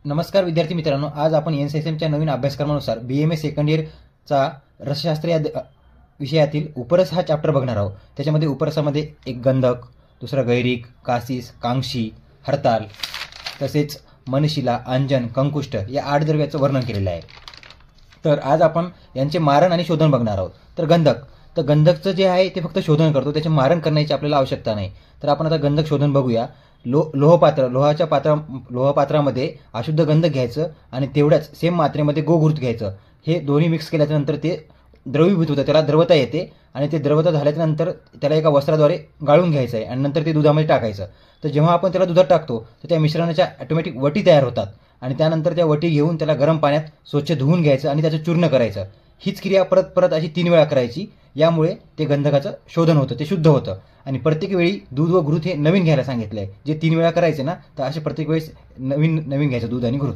नमस्कार विद्यार्थी मित्रांनो, आज आपण NCSMच्या नवीन अभ्यासक्रमानुसार BMA सेकंड इयरचा रसशास्त्र या विषयातील उपरस हा चॅप्टर बघणार आहोत। त्याच्यामध्ये उपरसामध्ये एक गंधक, दुसरा गैरिक, कासीस, कांक्षी, हरताल तसेच मनशिला, अंजन, कंकुष्ट या 8 द्रव्याचं वर्णन केलेलं आहे। तर आज आपण यांचे मारण आणि शोधन बघणार आहोत। तर गंधकचं जे आहे ते फक्त शोधन करतो, त्याचे मारण करण्याची आपल्याला आवश्यकता नाही। तर आपण आता गंधक शोधन बघूया। लोहपात्रामध्ये अशुद्ध गंधक घ्यायचं आणि तेवढ्याच सेम मात्रेमध्ये गोघृत घ्यायचं। हे दोन्ही मिक्स केल्यानंतर ते द्रवीभूत होतं, त्याला द्रवता येते आणि ते द्रवता झाल्यानंतर त्याला एका वस्त्राद्वारे गाळून घ्यायचं आहे आणि नंतर ते दुधामध्ये टाकायचं। तर जेव्हा आपण त्याला दुधात टाकतो तर त्या मिश्रणाच्या ऑटोमॅटिक वटी तयार होतात आणि त्यानंतर त्या वटी घेऊन त्याला गरम पाण्यात स्वच्छ धुवून घ्यायचं आणि त्याचं चूर्ण करायचं। हीच क्रिया परत परत अशी 3 वेळा करायची। यामुळे ते गंधकाचं शोधन होतं, ते शुद्ध होतं। आणि प्रत्येक वेळी दूध व घृत हे नवीन घ्यायला सांगितलं आहे। जे 3 वेळा करायचे ना, तर असे प्रत्येक वेळेस नवीन घ्यायचं दूध आणि घृत।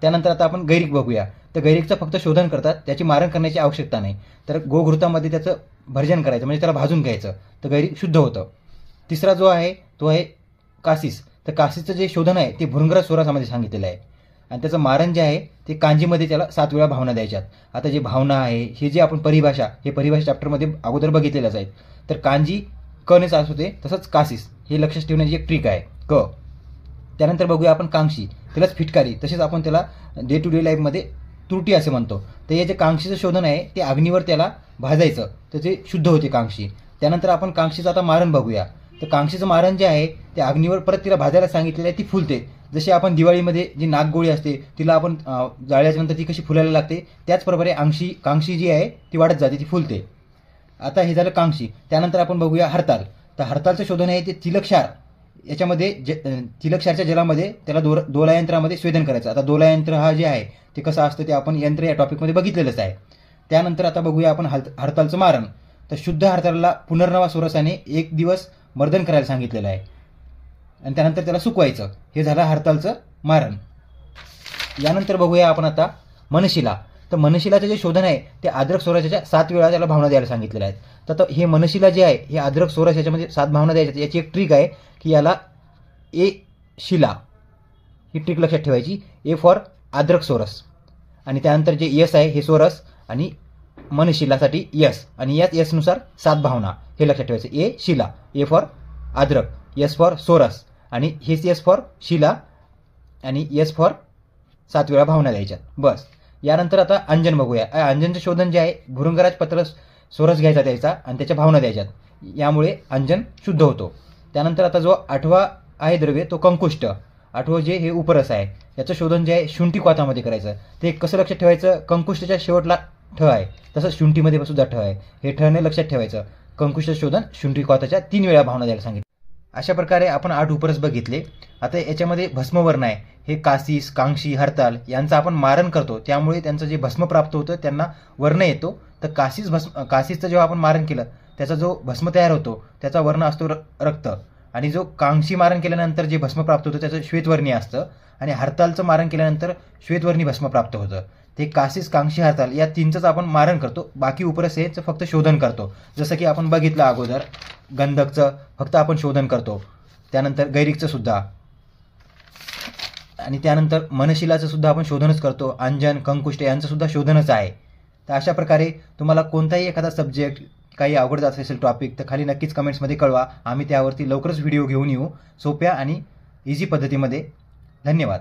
त्यानंतर आता आपण गैरिक बघूया। तर गैरिकचं फक्त शोधन करतात, त्याची मारण करण्याची आवश्यकता नाही। तर गोघृतामध्ये त्याचं भर्जन करायचं, म्हणजे त्याला भाजून घ्यायचं, तर गैरिक शुद्ध होतं। तिसरा जो आहे तो आहे कासीस। तर कासीसचं जे शोधन आहे ते भृंगराज स्वरासामध्ये सांगितलेलं आहे आणि त्याचं मारण जे आहे ते कांजीमध्ये त्याला 7 वेळा भावना द्यायच्यात। आता जे भावना आहे हे जे आपण परिभाषा चॅप्टरमध्ये अगोदर बघितलेलंच आहे। तर कांजी कनेच असू दे, तसंच कासीस हे लक्षात ठेवण्याची एक ट्रिक आहे क। त्यानंतर बघूया आपण कांक्षी, त्यालाच फिटकारी, तसेच आपण त्याला डे टू डे लाईफमध्ये त्रुटी असे म्हणतो। तर हे जे कांक्षीचं शोधन आहे ते अग्नीवर त्याला भाजायचं, तर ते शुद्ध होते कांक्षी। त्यानंतर आपण कांक्षीचं आता मारण बघूया। तर कांक्षीचं मारण जे आहे ते अग्नीवर परत तिला भाजायला सांगितलेलं आहे, ती फुलते। जशी आपण दिवाळीमध्ये जी नागगोळी असते तिला आपण जाळल्याच्यानंतर ती कशी फुलायला लागते, त्याचप्रकारे कांक्षी जी आहे ती वाढत जाते, ती फुलते। आता हे झालं कांक्षी। त्यानंतर आपण बघूया हरताल। तर हरतालचं शोधन आहे ते तिलक्षार, याच्यामध्ये तिलक्षारच्या जलामध्ये त्याला दोलायंत्रामध्ये स्वेदन करायचं। आता दोलायंत्र हा जे आहे ते कसं असतं ते आपण यंत्र या टॉपिकमध्ये बघितलेलंच आहे। त्यानंतर आता बघूया आपण हरतालचं मारण। तर शुद्ध हरतालला पुनर्नवा सोरसाने 1 दिवस मर्दन करायला सांगितलेलं आहे आणि त्यानंतर त्याला सुकवायचं। हे झालं हरतालचं मारण। यानंतर बघूया आपण आता मनशिला। तर मनशिलाचं जे शोधन आहे ते अद्रक सोरसाच्या 7 वेळा त्याला भावना द्यायला सांगितलेल्या आहेत। तर हे मनशिला जे आहे हे अद्रक सोरस याच्यामध्ये 7 भावना द्यायच्या। याची एक ट्रिक आहे की याला ए शिला ही ट्रिक लक्षात ठेवायची, ए फॉर अद्रक सोरस, आणि त्यानंतर जे यस आहे हे सोरस आणि मनशिलासाठी यस, आणि याच यसनुसार 7 भावना हे लक्षात ठेवायचं। ए शिला, ए फॉर अद्रक, यस फॉर सोरस आणि हेच यस फॉर शिला आणि यस फॉर 7 वेळा भावना द्यायच्यात, बस। यानंतर आता अंजन बघूया। अंजनचं शोधन जे आहे भृंगराज पत्र सोरस घ्यायचा त्याचा आणि त्याच्या भावना द्यायच्यात, यामुळे अंजन शुद्ध होतो। त्यानंतर आता जो 8वा आहे द्रव्य तो कंकुष्ट। 8वं जे हे उपरस आहे याचं शोधन जे आहे शुंठी क्वाथामध्ये करायचं। ते कसं लक्षात ठेवायचं, कंकुष्टच्या शेवटला ठ आहे तसंच शुंठीमध्ये सुद्धा ठ आहे, हे ठने लक्षात ठेवायचं। कंकुष्ट शोधन शुंठी क्वाथाच्या 3 वेळा भावना द्यायला सांगितलं। अशा प्रकारे आपण 8 उपरस बघितले। आता याच्यामध्ये भस्मवर्ण आहे, हे कासीस, कांक्षी, हरताल यांचं आपण मारण करतो, त्यामुळे त्यांचं जे भस्म प्राप्त होतं त्यांना वर्ण येतो। तर कासीसचं जेव्हा आपण मारण केलं त्याचा जो भस्म तयार होतो त्याचा वर्ण असतो रक्त, आणि जो कांक्षी मारण केल्यानंतर जे भस्म प्राप्त होतं त्याचं श्वेतवर्णीय असतं, आणि हरतालचं मारण केल्यानंतर श्वेतवर्णी भस्म प्राप्त होतं। ते कासीस, कांक्षी, हरताल या 3चंच आपण मारण करतो, बाकी उपरस हेच फक्त शोधन करतो। जसं की आपण बघितलं अगोदर गंधकचं फक्त आपण शोधन करतो, त्यानंतर गैरिकचं सुद्धा, आणि त्यानंतर मनशिलाचं सुद्धा आपण शोधनच करतो। अंजन, कंकुष्ट यांचं सुद्धा शोधनच आहे। तर अशा प्रकारे तुम्हाला कोणताही एखादा सब्जेक्ट काही अवघड जात असेल टॉपिक तर खाली नक्कीच कमेंट्समध्ये कळवा, आम्ही त्यावरती लवकरच व्हिडिओ घेऊन येऊ सोप्या आणि इझी पद्धतीमध्ये। धन्यवाद।